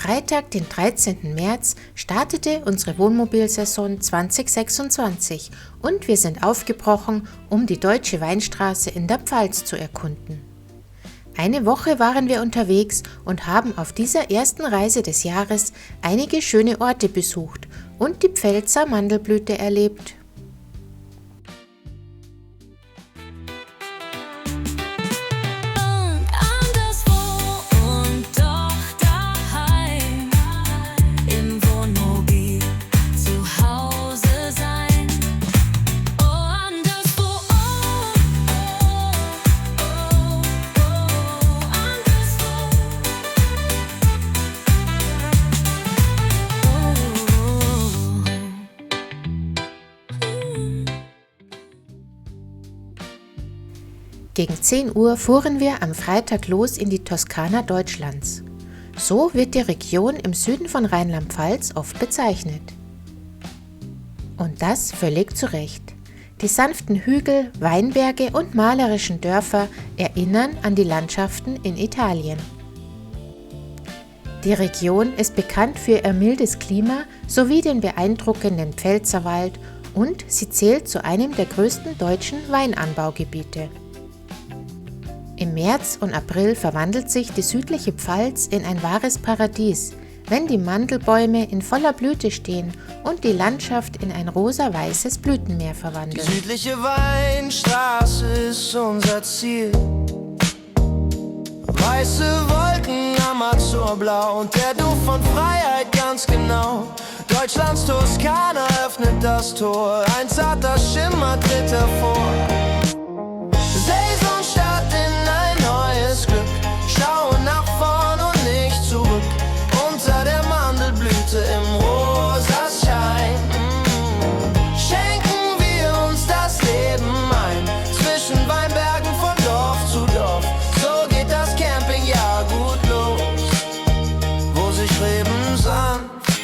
Freitag, den 13. März, startete unsere Wohnmobilsaison 2026 und wir sind aufgebrochen, um die Deutsche Weinstraße in der Pfalz zu erkunden. Eine Woche waren wir unterwegs und haben auf dieser ersten Reise des Jahres einige schöne Orte besucht und die Pfälzer Mandelblüte erlebt. Gegen 10 Uhr fuhren wir am Freitag los in die Toskana Deutschlands. So wird die Region im Süden von Rheinland-Pfalz oft bezeichnet. Und das völlig zu Recht. Die sanften Hügel, Weinberge und malerischen Dörfer erinnern an die Landschaften in Italien. Die Region ist bekannt für ihr mildes Klima sowie den beeindruckenden Pfälzerwald und sie zählt zu einem der größten deutschen Weinanbaugebiete. Im März und April verwandelt sich die südliche Pfalz in ein wahres Paradies, wenn die Mandelbäume in voller Blüte stehen und die Landschaft in ein rosa-weißes Blütenmeer verwandelt. Die südliche Weinstraße ist unser Ziel. Weiße Wolken am Azurblau und der Duft von Freiheit ganz genau. Deutschlands Toskana öffnet das Tor, ein zarter Schimmer tritt hervor. Saisonstart in ein neues Glück, schauen nach vorn und nicht zurück. Unter der Mandelblüte im rosa Schein schenken wir uns das Leben ein, zwischen Weinbergen von Dorf zu Dorf. So geht das Campingjahr gut los, wo sich Reben sanft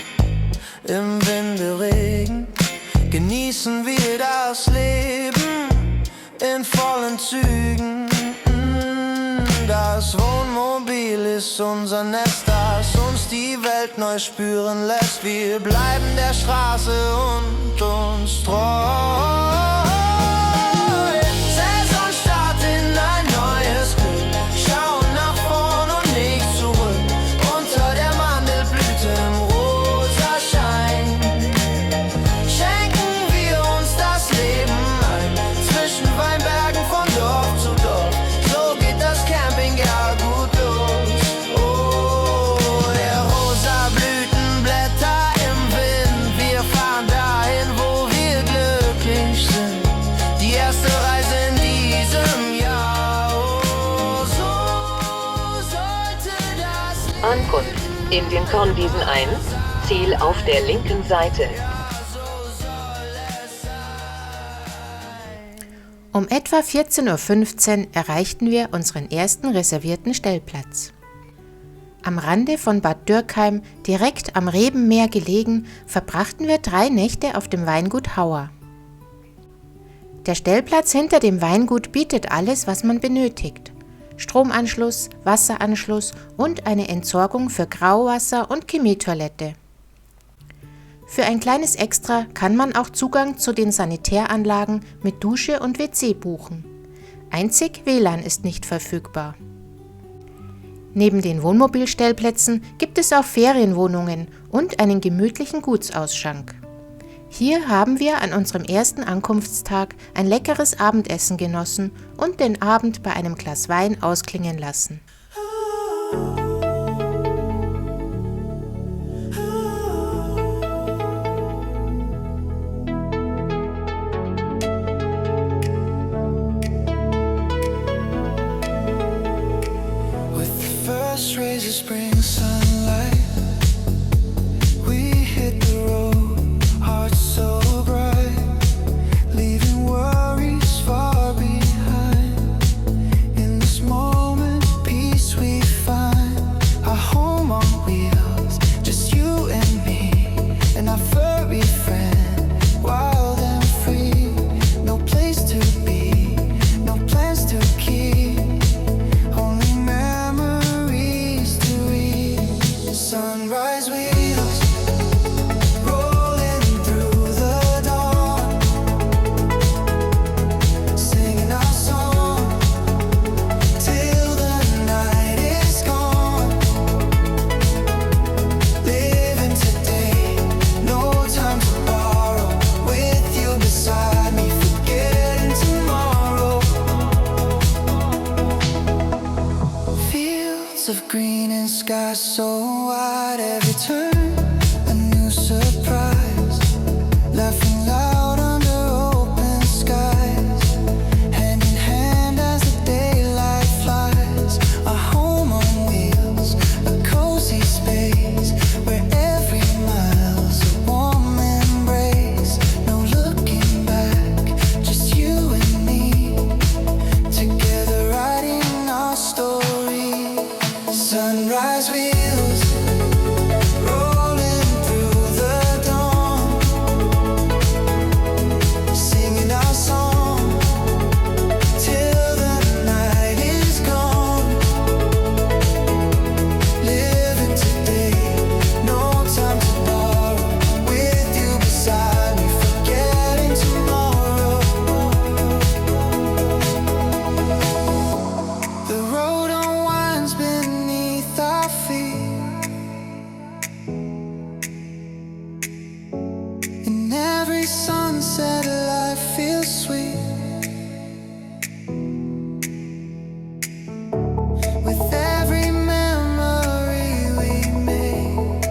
im Winterregen genießen wir das Leben in vollen Zügen. Das Wohnmobil ist unser Nest, das uns die Welt neu spüren lässt. Wir bleiben der Straße und uns treu. Saisonstart in ein neues Glück, schauen nach vorn und nicht zurück. Unter der Mandelblüte im rosa Schein schenken wir uns das Leben ein, zwischen Weinbergen von Dorf zu Dorf. So geht das Campingjahr gut los. Oh, der rosa Blütenblätter im Wind. Wir fahren dahin, wo wir glücklich sind. Die erste Reise in diesem Jahr. Oh, so sollte das Leben Ankunft in den Kornwiesen 1, Ziel auf der linken Seite. Um etwa 14:15 Uhr erreichten wir unseren ersten reservierten Stellplatz. Am Rande von Bad Dürkheim, direkt am Rebenmeer gelegen, verbrachten wir 3 Nächte auf dem Weingut Hauer. Der Stellplatz hinter dem Weingut bietet alles, was man benötigt: Stromanschluss, Wasseranschluss und eine Entsorgung für Grauwasser und Chemietoilette. Für ein kleines Extra kann man auch Zugang zu den Sanitäranlagen mit Dusche und WC buchen. Einzig WLAN ist nicht verfügbar. Neben den Wohnmobilstellplätzen gibt es auch Ferienwohnungen und einen gemütlichen Gutsausschank. Hier haben wir an unserem ersten Ankunftstag ein leckeres Abendessen genossen und den Abend bei einem Glas Wein ausklingen lassen. Rays of spring sunlight, we hit the road, hearts so bright, leaving worries far behind. In this moment, peace sky so wide, every turn a new surprise. Laughing loud under open skies, hand in hand as the daylight flies. A home on wheels, a cozy space where every mile's a warm embrace. No looking back, just you and me, together writing our story. Sunrise wheels rolling through the dawn, singing our song till the night is gone. Living today, no time to borrow. With you beside me, forgetting tomorrow. The road unwinds beneath our feet, in every sunset life feels sweet. With every memory we made,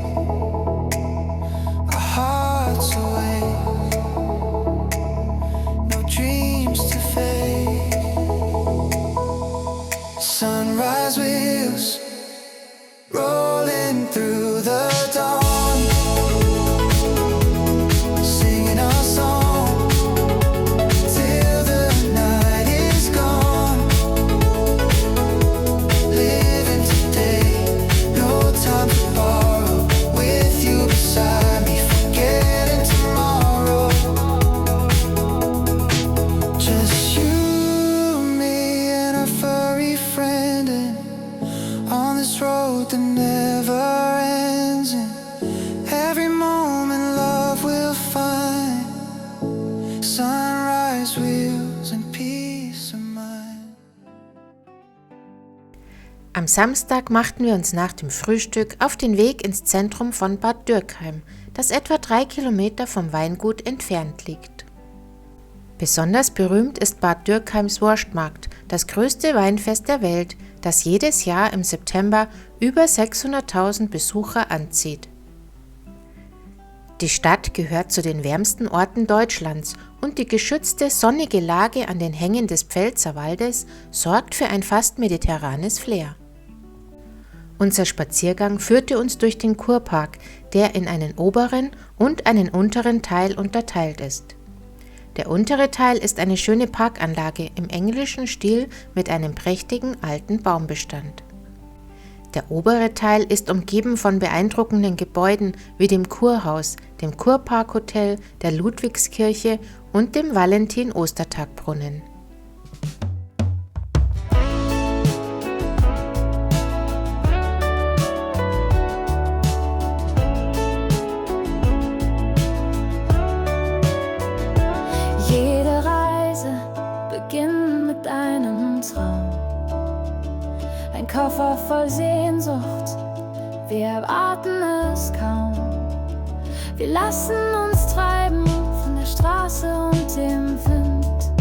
our hearts awake, no dreams to fade. Sunrise wheels rolling through the dawn, singing our song till the night is gone. Living today, no time to borrow. With you beside me, forgetting tomorrow. Just you, me, and our furry friend, and on this road that never ends. And every moment love will find sunrise wheels and peace of mind. Am Samstag machten wir uns nach dem Frühstück auf den Weg ins Zentrum von Bad Dürkheim, das etwa 3 Kilometer vom Weingut entfernt liegt. Besonders berühmt ist Bad Dürkheims Wurstmarkt, das größte Weinfest der Welt, das jedes Jahr im September über 600.000 Besucher anzieht. Die Stadt gehört zu den wärmsten Orten Deutschlands und die geschützte, sonnige Lage an den Hängen des Pfälzerwaldes sorgt für ein fast mediterranes Flair. Unser Spaziergang führte uns durch den Kurpark, der in einen oberen und einen unteren Teil unterteilt ist. Der untere Teil ist eine schöne Parkanlage im englischen Stil mit einem prächtigen alten Baumbestand. Der obere Teil ist umgeben von beeindruckenden Gebäuden wie dem Kurhaus, dem Kurparkhotel, der Ludwigskirche und dem Valentin-Ostertagbrunnen. Jede Reise beginnt mit einem Traum. Ein Koffer voll Sehnsucht, wir erwarten es kaum. Wir lassen uns treiben von der Straße und dem Wind.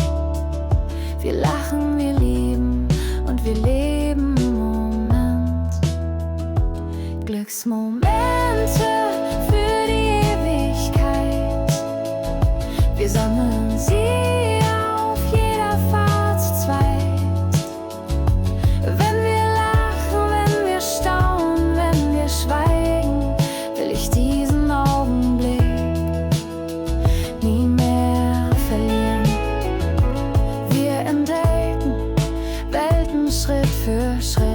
Wir lachen, wir lieben und wir leben im Moment. Glücksmomente für die Ewigkeit. Wir sammeln sie auf jeder Fahrt zu zweit. Wenn wir lachen, wenn wir staunen, wenn wir schweigen, will ich diesen Augenblick nie mehr verlieren. Wir entdecken Welten Schritt für Schritt.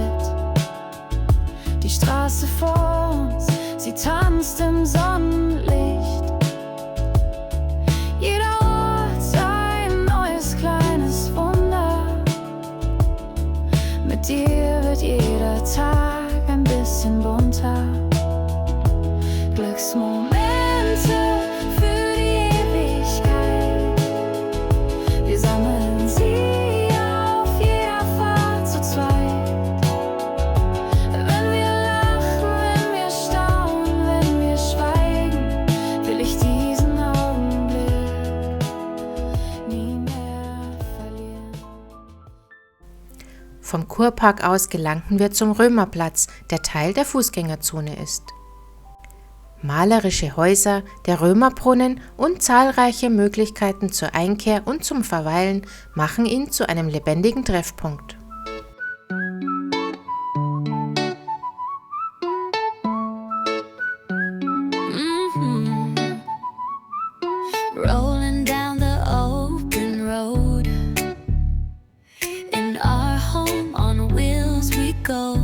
Die Straße vor uns, sie tanzt im Sonnenlicht. Jeder Ort Vom Kurpark aus gelangten wir zum Römerplatz, der Teil der Fußgängerzone ist. Malerische Häuser, der Römerbrunnen und zahlreiche Möglichkeiten zur Einkehr und zum Verweilen machen ihn zu einem lebendigen Treffpunkt. Rolling down the open road. In our home on wheels we go.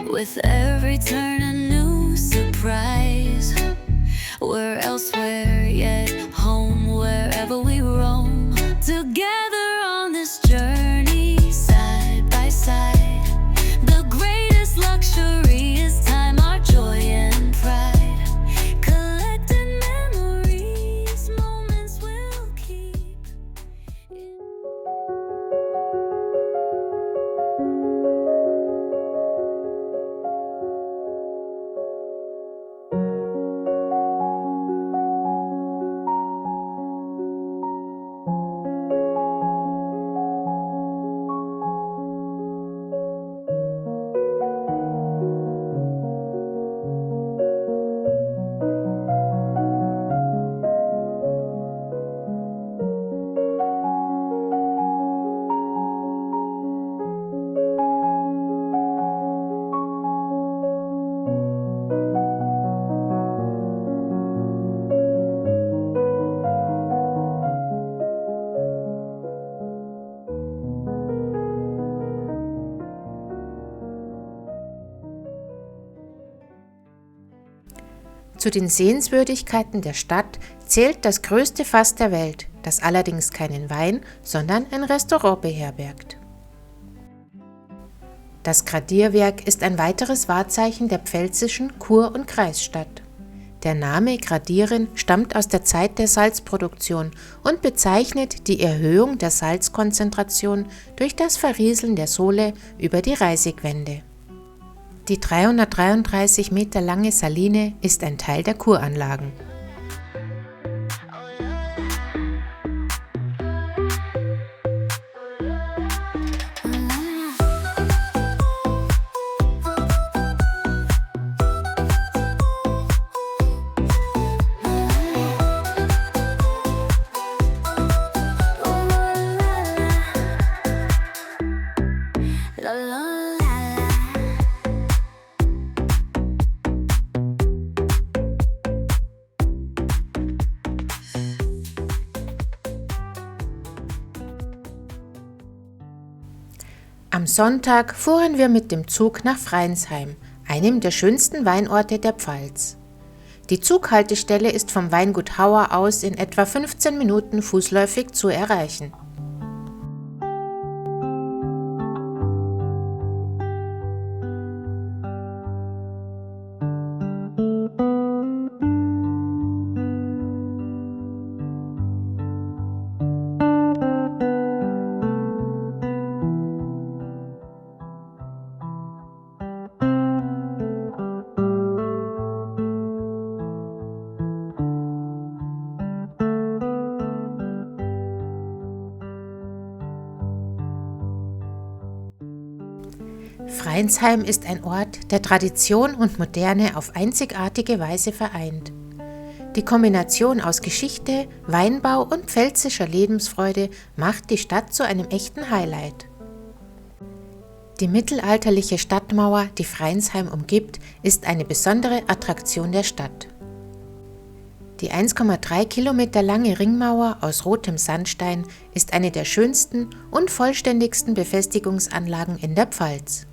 With every turn a new surprise. We're elsewhere yet home wherever we roam. Together on this journey, side by side. The greatest luxury is time, our joy and pride. Collected memories, moments we'll keep. Zu den Sehenswürdigkeiten der Stadt zählt das größte Fass der Welt, das allerdings keinen Wein, sondern ein Restaurant beherbergt. Das Gradierwerk ist ein weiteres Wahrzeichen der pfälzischen Kur- und Kreisstadt. Der Name Gradieren stammt aus der Zeit der Salzproduktion und bezeichnet die Erhöhung der Salzkonzentration durch das Verrieseln der Sohle über die Reisigwände. Die 333 Meter lange Saline ist ein Teil der Kuranlagen. Am Sonntag fuhren wir mit dem Zug nach Freinsheim, einem der schönsten Weinorte der Pfalz. Die Zughaltestelle ist vom Weingut Hauer aus in etwa 15 Minuten fußläufig zu erreichen. Freinsheim ist ein Ort, der Tradition und Moderne auf einzigartige Weise vereint. Die Kombination aus Geschichte, Weinbau und pfälzischer Lebensfreude macht die Stadt zu einem echten Highlight. Die mittelalterliche Stadtmauer, die Freinsheim umgibt, ist eine besondere Attraktion der Stadt. Die 1,3 Kilometer lange Ringmauer aus rotem Sandstein ist eine der schönsten und vollständigsten Befestigungsanlagen in der Pfalz.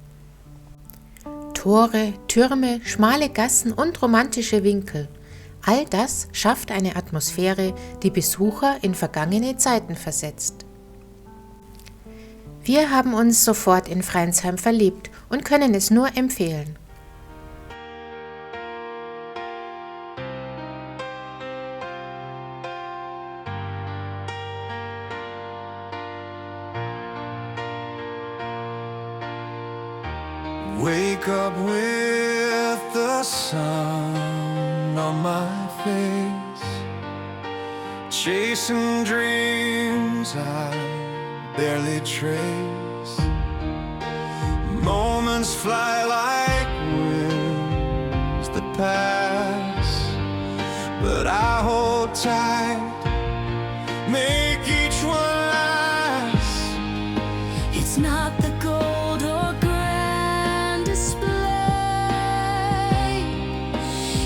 Tore, Türme, schmale Gassen und romantische Winkel. All das schafft eine Atmosphäre, die Besucher in vergangene Zeiten versetzt. Wir haben uns sofort in Freinsheim verliebt und können es nur empfehlen. Wake up with the sun on my face, chasing dreams I barely trace. Moments fly like winds that pass, but I hold tight, make each one last. It's not the gold or grand display.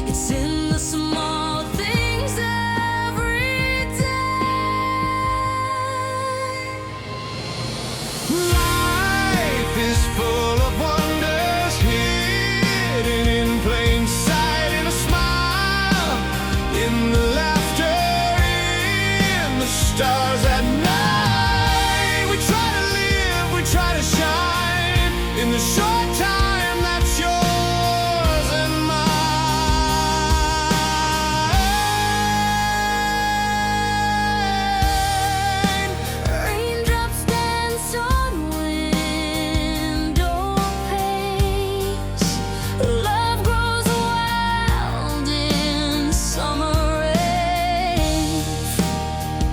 It's in the small things every day. Life is full of wonders hidden in plain sight, in a smile, in the laughter, in the stars at night. We try to live, we try to shine in the short time that's yours and mine. Raindrops dance on window panes. Love grows wild in summer rain.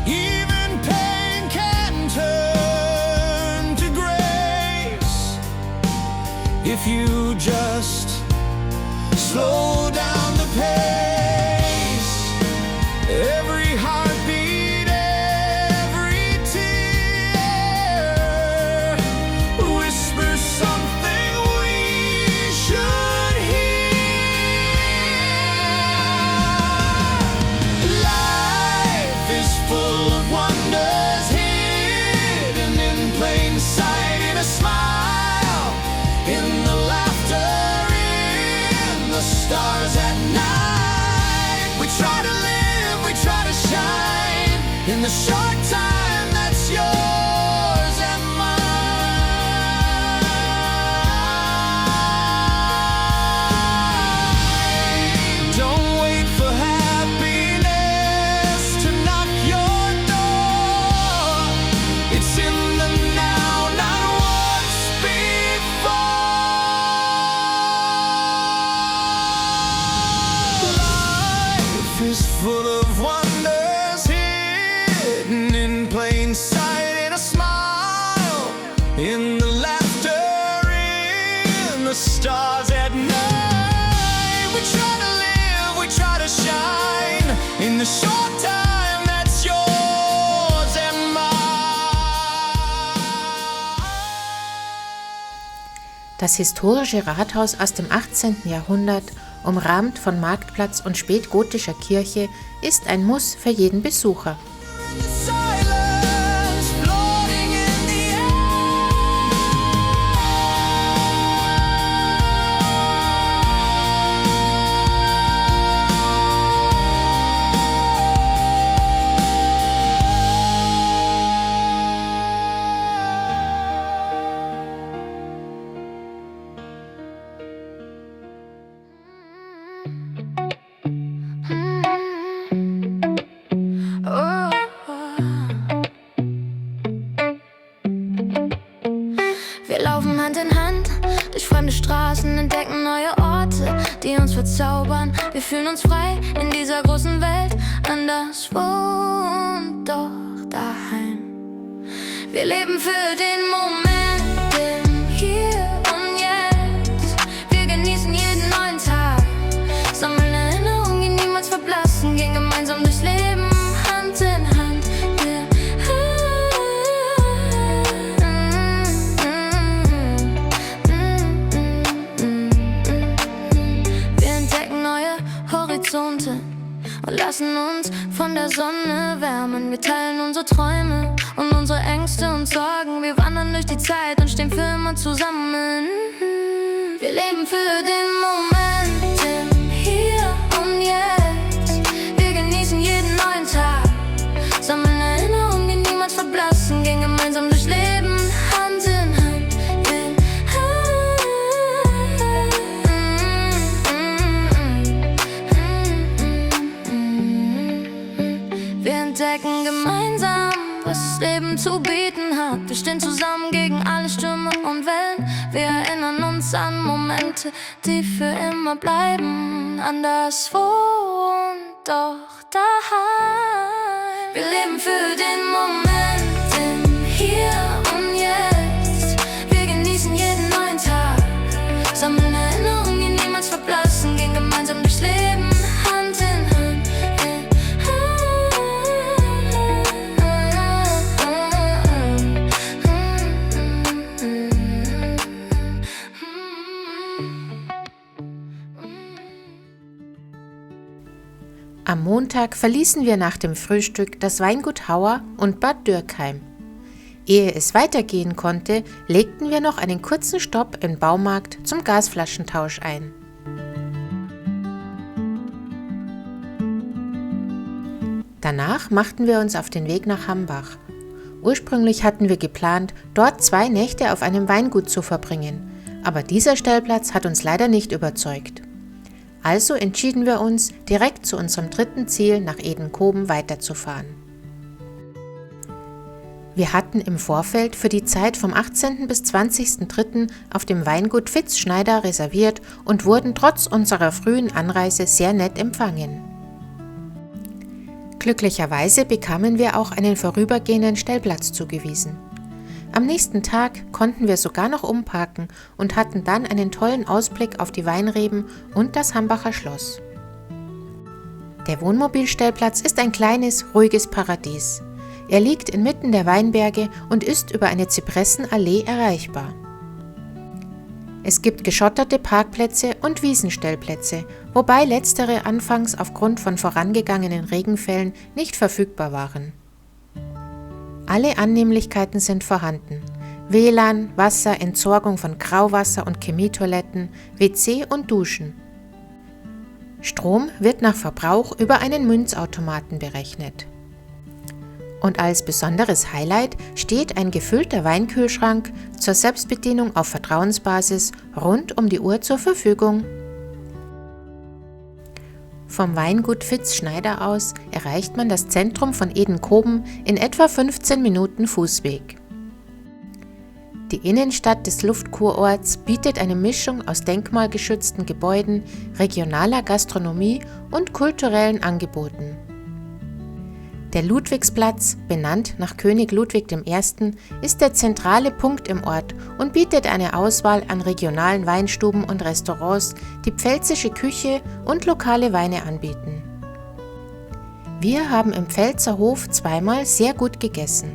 Even pain can turn to grace if you just slow down the pace. Every heartbeat, every tear whispers something we should hear. Life is full of wonders hidden in plain sight, in a smile, in the laughter, in the stars at night. We try to live, we try to shine in the short time that's yours and mine. Don't wait for happiness to knock your door. It's in the now, not what's before. Life is full of wonders hidden in plain sight, in a smile, in the laughter, in the stars at night. We try to live, we try to shine in the short time that's yours and mine. Das historische Rathaus aus dem 18. Jahrhundert, umrahmt von Marktplatz und spätgotischer Kirche, ist ein Muss für jeden Besucher. Silence floating in the Wir laufen Hand in Hand durch fremde Straßen, entdecken neue Orte, die uns verzaubern. Wir fühlen uns frei in dieser großen Welt, anderswo und doch daheim. Wir leben für den Moment, im Hier und Jetzt. Wir genießen jeden neuen Tag, sammeln Erinnerungen, die niemals verblassen, gehen gemeinsam durchs Leben, Hand in Hand. Wir entdecken neue Horizonte und lassen uns von der Sonne wärmen. Wir teilen unsere Träume und unsere Ängste und Sorgen. Wir wandern durch die Zeit und stehen für immer zusammen. Wir leben für den Moment, im Hier und Jetzt. Wir genießen jeden neuen Tag, sammeln Erinnerungen, die niemals verblassen, gehen gemeinsam durchs Leben, Hand in Hand. Wir entdecken gemeinsam, was das Leben zu bieten hat. Wir stehen zusammen gegen alle Stürme und Wellen. Wir erinnern uns an Momente, die für immer bleiben. Anderswo und doch daheim. Wir leben für den Moment, im Hier Montag verließen wir nach dem Frühstück das Weingut Hauer und Bad Dürkheim. Ehe es weitergehen konnte, legten wir noch einen kurzen Stopp im Baumarkt zum Gasflaschentausch ein. Danach machten wir uns auf den Weg nach Hambach. Ursprünglich hatten wir geplant, dort 2 Nächte auf einem Weingut zu verbringen, aber dieser Stellplatz hat uns leider nicht überzeugt. Also entschieden wir uns, direkt zu unserem dritten Ziel nach Edenkoben weiterzufahren. Wir hatten im Vorfeld für die Zeit vom 18. bis 20.03. auf dem Weingut Fitz-Schneider reserviert und wurden trotz unserer frühen Anreise sehr nett empfangen. Glücklicherweise bekamen wir auch einen vorübergehenden Stellplatz zugewiesen. Am nächsten Tag konnten wir sogar noch umparken und hatten dann einen tollen Ausblick auf die Weinreben und das Hambacher Schloss. Der Wohnmobilstellplatz ist ein kleines, ruhiges Paradies. Er liegt inmitten der Weinberge und ist über eine Zypressenallee erreichbar. Es gibt geschotterte Parkplätze und Wiesenstellplätze, wobei letztere anfangs aufgrund von vorangegangenen Regenfällen nicht verfügbar waren. Alle Annehmlichkeiten sind vorhanden: WLAN, Wasser, Entsorgung von Grauwasser und Chemietoiletten, WC und Duschen. Strom wird nach Verbrauch über einen Münzautomaten berechnet. Und als besonderes Highlight steht ein gefüllter Weinkühlschrank zur Selbstbedienung auf Vertrauensbasis rund um die Uhr zur Verfügung. Vom Weingut Fitz-Schneider aus erreicht man das Zentrum von Edenkoben in etwa 15 Minuten Fußweg. Die Innenstadt des Luftkurorts bietet eine Mischung aus denkmalgeschützten Gebäuden, regionaler Gastronomie und kulturellen Angeboten. Der Ludwigsplatz, benannt nach König Ludwig I., ist der zentrale Punkt im Ort und bietet eine Auswahl an regionalen Weinstuben und Restaurants, die pfälzische Küche und lokale Weine anbieten. Wir haben im Pfälzer Hof zweimal sehr gut gegessen.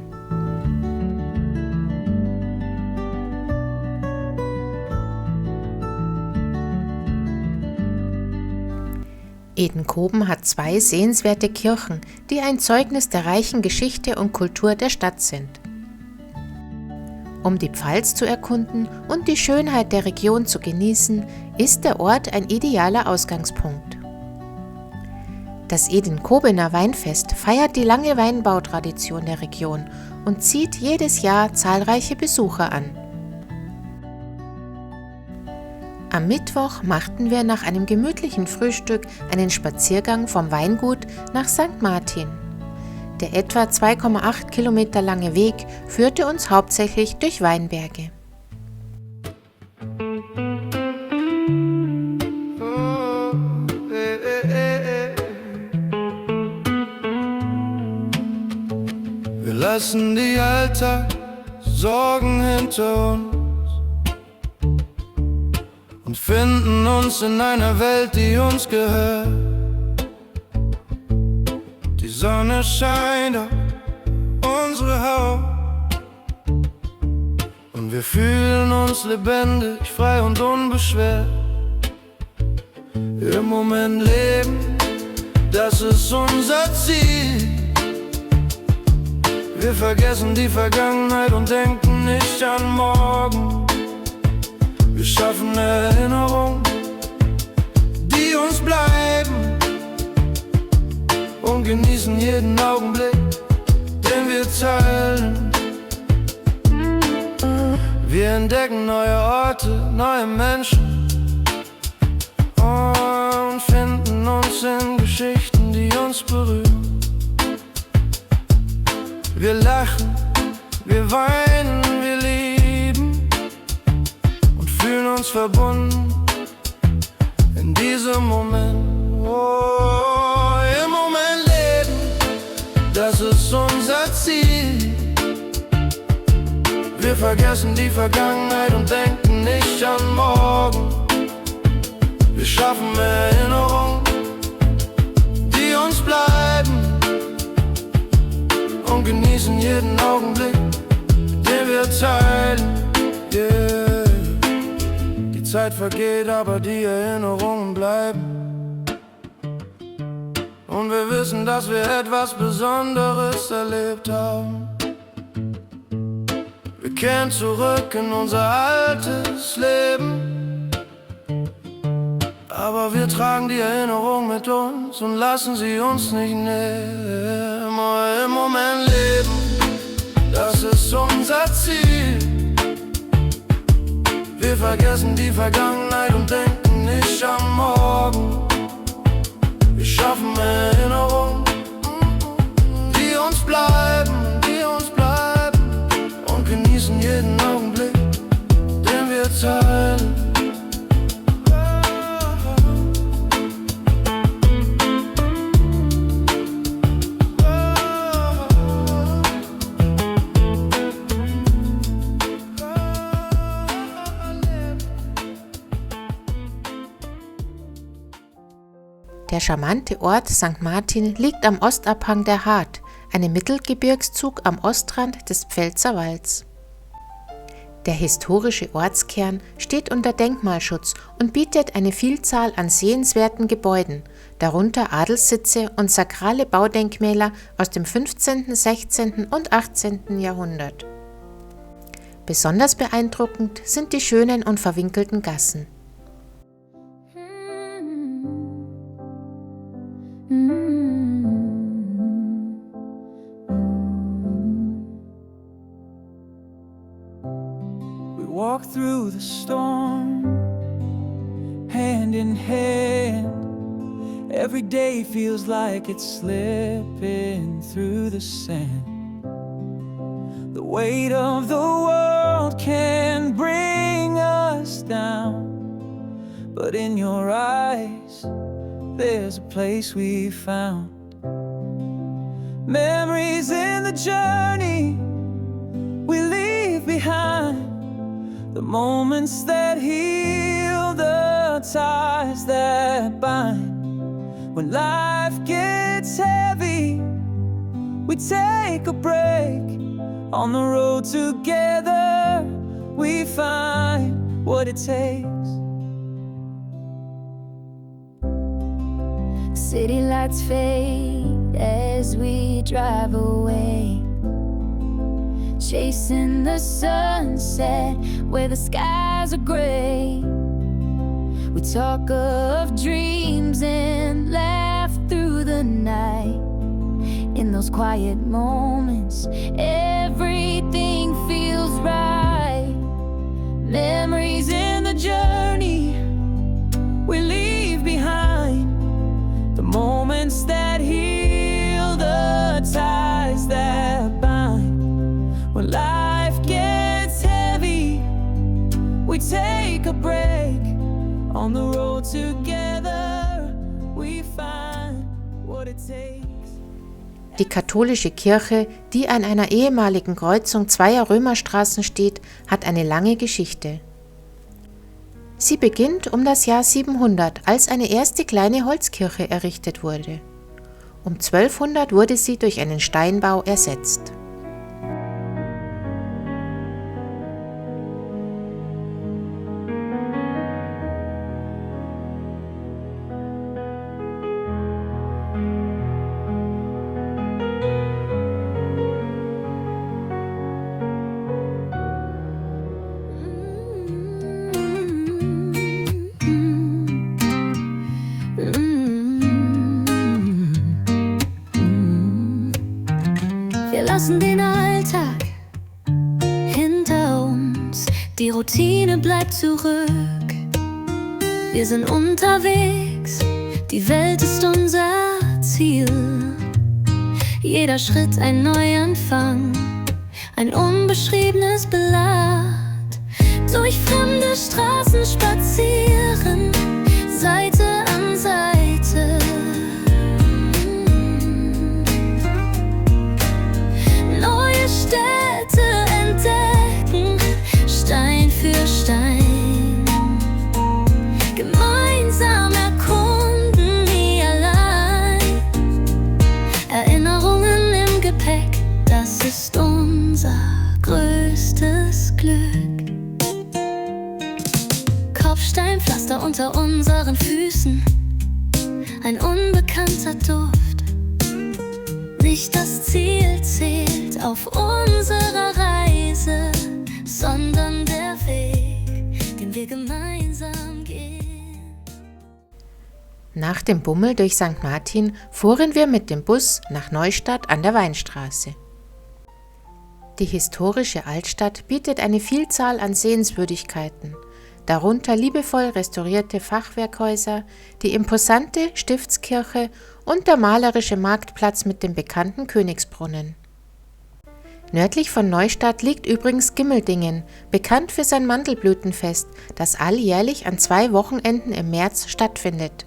Edenkoben hat 2 sehenswerte Kirchen, die ein Zeugnis der reichen Geschichte und Kultur der Stadt sind. Um die Pfalz zu erkunden und die Schönheit der Region zu genießen, ist der Ort ein idealer Ausgangspunkt. Das Edenkobener Weinfest feiert die lange Weinbautradition der Region und zieht jedes Jahr zahlreiche Besucher an. Am Mittwoch machten wir nach einem gemütlichen Frühstück einen Spaziergang vom Weingut nach St. Martin. Der etwa 2,8 Kilometer lange Weg führte uns hauptsächlich durch Weinberge. Wir lassen die Alltagssorgen hinter uns und finden uns in einer Welt, die uns gehört. Die Sonne scheint auf unsere Haut und wir fühlen uns lebendig, frei und unbeschwert. Im Moment leben, das ist unser Ziel. Wir vergessen die Vergangenheit und denken nicht an morgen. Wir schaffen Erinnerungen, die uns bleiben, und genießen jeden Augenblick, den wir teilen. Wir entdecken neue Orte, neue Menschen und finden uns in Geschichten, die uns berühren. Wir lachen, wir weinen, wir lieben und fühlen uns verbunden in diesem Moment. Oh, im Moment leben, das ist unser Ziel. Wir vergessen die Vergangenheit und denken nicht an morgen. Wir schaffen Erinnerungen, die uns bleiben, und genießen jeden Augenblick, den wir teilen. Yeah. Die Zeit vergeht, aber die Erinnerungen bleiben. Und wir wissen, dass wir etwas Besonderes erlebt haben. Wir kehren zurück in unser altes Leben, aber wir tragen die Erinnerung mit uns und lassen sie uns nicht nehmen. Im Moment leben, das ist unser Ziel. Wir vergessen die Vergangenheit und denken nicht am Morgen. Wir schaffen Erinnerungen, die uns bleiben und genießen jeden Augenblick, den wir teilen. Der charmante Ort St. Martin liegt am Ostabhang der Haardt, einem Mittelgebirgszug am Ostrand des Pfälzerwalds. Der historische Ortskern steht unter Denkmalschutz und bietet eine Vielzahl an sehenswerten Gebäuden, darunter Adelssitze und sakrale Baudenkmäler aus dem 15., 16. und 18. Jahrhundert. Besonders beeindruckend sind die schönen und verwinkelten Gassen. Walk through the storm, hand in hand. Every day feels like it's slipping through the sand. The weight of the world can bring us down, but in your eyes, there's a place we found. Memories in the journey we leave behind. The moments that heal, the ties that bind. When life gets heavy, we take a break. On the road together, we find what it takes. City lights fade as we drive away, chasing the sunset where the skies are gray. We talk of dreams and laugh through the night. In those quiet moments, everything feels right. Memories in the journey we leave behind. The moments that heal, the ties that bind. When life gets heavy, we take a break. On the road together, we find what it takes. Die katholische Kirche, die an einer ehemaligen Kreuzung zweier Römerstraßen steht, hat eine lange Geschichte. Sie beginnt um das Jahr 700, als eine erste kleine Holzkirche errichtet wurde. Um 1200 wurde sie durch einen Steinbau ersetzt. Wir lassen den Alltag hinter uns, die Routine bleibt zurück. Wir sind unterwegs, die Welt ist unser Ziel. Jeder Schritt ein Neuanfang, ein unbeschriebenes Blatt. Durch fremde Straßen spazieren, Seite an Seite. Neue Städte entdecken, Stein für Stein. Gemeinsam erkunden, nie allein. Erinnerungen im Gepäck, das ist unser größtes Glück. Kopfsteinpflaster unter unseren Füßen, ein unbekannter Duft. Nicht das Ziel zählt auf unserer Reise, sondern der Weg, den wir gemeinsam gehen. Nach dem Bummel durch St. Martin fuhren wir mit dem Bus nach Neustadt an der Weinstraße. Die historische Altstadt bietet eine Vielzahl an Sehenswürdigkeiten, darunter liebevoll restaurierte Fachwerkhäuser, die imposante Stiftskirche und der malerische Marktplatz mit dem bekannten Königsbrunnen. Nördlich von Neustadt liegt übrigens Gimmeldingen, bekannt für sein Mandelblütenfest, das alljährlich an 2 Wochenenden im März stattfindet.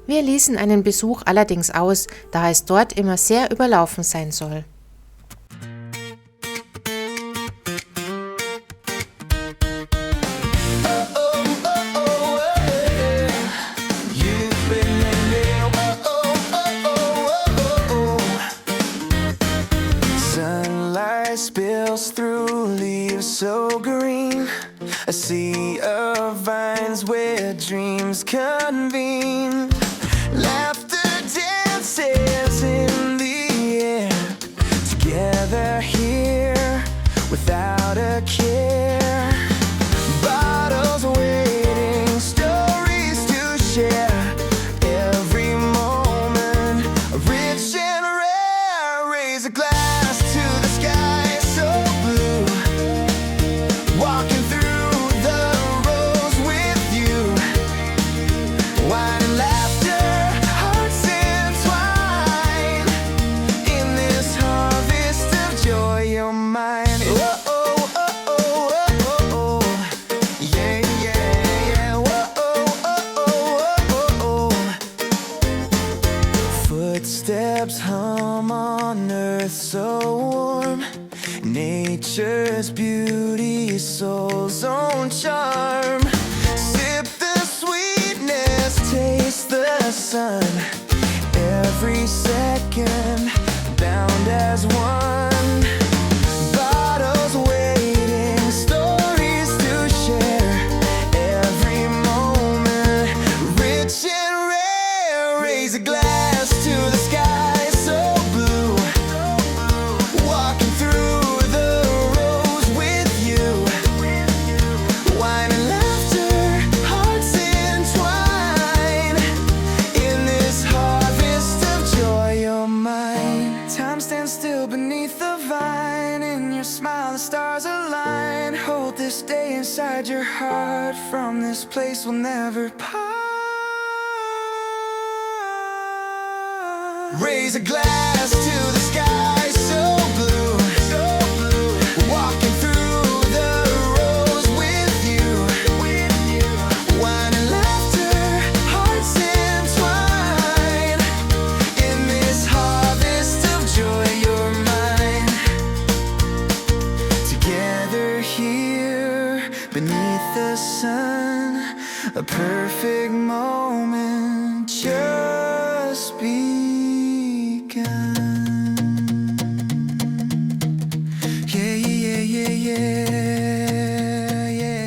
Wir ließen einen Besuch allerdings aus, da es dort immer sehr überlaufen sein soll. Spills through leaves so green, a sea of vines where dreams convene. Laughter dances in the air, together here without a care. Bottles waiting, stories to share. Every moment rich and rare. Raise a glass to the sky. Footsteps hum on earth so warm. Nature's beauty, soul's own charm. Sip the sweetness, taste the sun. Every second bound as one. Bottles waiting, stories to share. Every moment rich and rare. Raise a glass to the sky so blue. Walking through the rows with you. Wine and laughter, hearts entwine. In this harvest of joy, you're mine. Time stands still beneath the vine. In your smile, the stars align. Hold this day inside your heart. From this place we'll never part. Raise a glass to the sky so blue. Walking through the rows with you. Wine and laughter, hearts entwine. In this harvest of joy, you're mine. Together here beneath the sun, a perfect moment just begun. Yeah, yeah, yeah, yeah, yeah.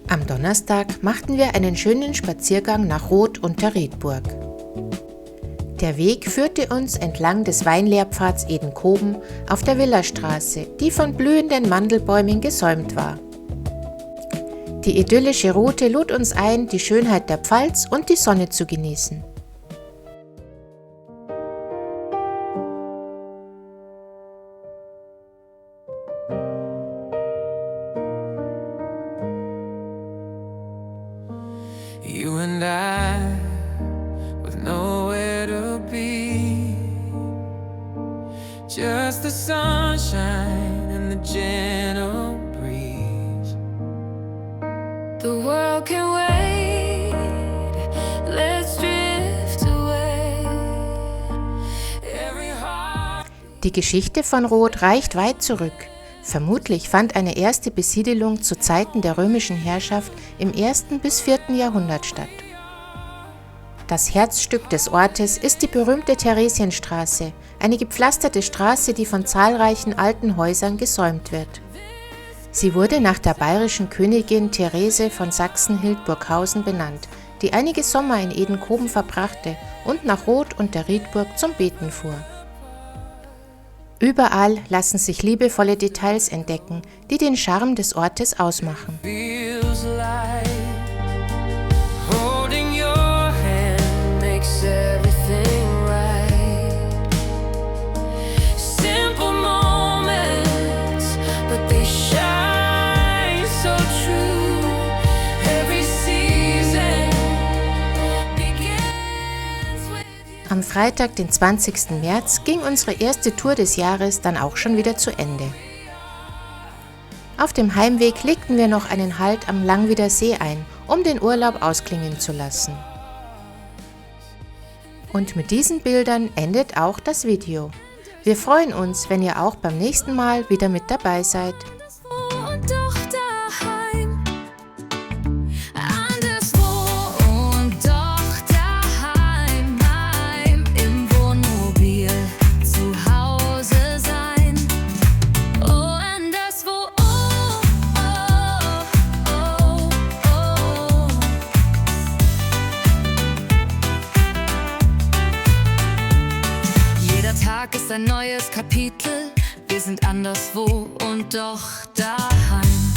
Am Donnerstag machten wir einen schönen Spaziergang nach Roth unter Rietburg. Der Weg führte uns entlang des Weinlehrpfads Edenkoben auf der Villastraße, die von blühenden Mandelbäumen gesäumt war. Die idyllische Route lud uns ein, die Schönheit der Pfalz und die Sonne zu genießen. You and I, with nowhere to be, just the sunshine and the gentle breeze. The world can wait, let's drift away. Every heart. Die Geschichte von Roth reicht weit zurück. Vermutlich fand eine erste Besiedelung zu Zeiten der römischen Herrschaft im 1. bis 4. Jahrhundert statt. Das Herzstück des Ortes ist die berühmte Theresienstraße, eine gepflasterte Straße, die von zahlreichen alten Häusern gesäumt wird. Sie wurde nach der bayerischen Königin Therese von Sachsen-Hildburghausen benannt, die einige Sommer in Edenkoben verbrachte und nach Roth und der Rietburg zum Beten fuhr. Überall lassen sich liebevolle Details entdecken, die den Charme des Ortes ausmachen. Feels like holding your hand makes everything right. Simple moments, but they shine so true. Every season begins with you. Am Freitag, den 20. März, ging unsere erste Tour des Jahres dann auch schon wieder zu Ende. Auf dem Heimweg legten wir noch einen Halt am Langwieder See ein, um den Urlaub ausklingen zu lassen. Und mit diesen Bildern endet auch das Video. Wir freuen uns, wenn ihr auch beim nächsten Mal wieder mit dabei seid. Und doch daheim. Anderswo und doch daheim. Heim im Wohnmobil zu Hause sein. Oh, anderswo. Oh, oh, oh, oh. Jeder Tag ist ein neues Kapitel. Wir sind anderswo und doch daheim.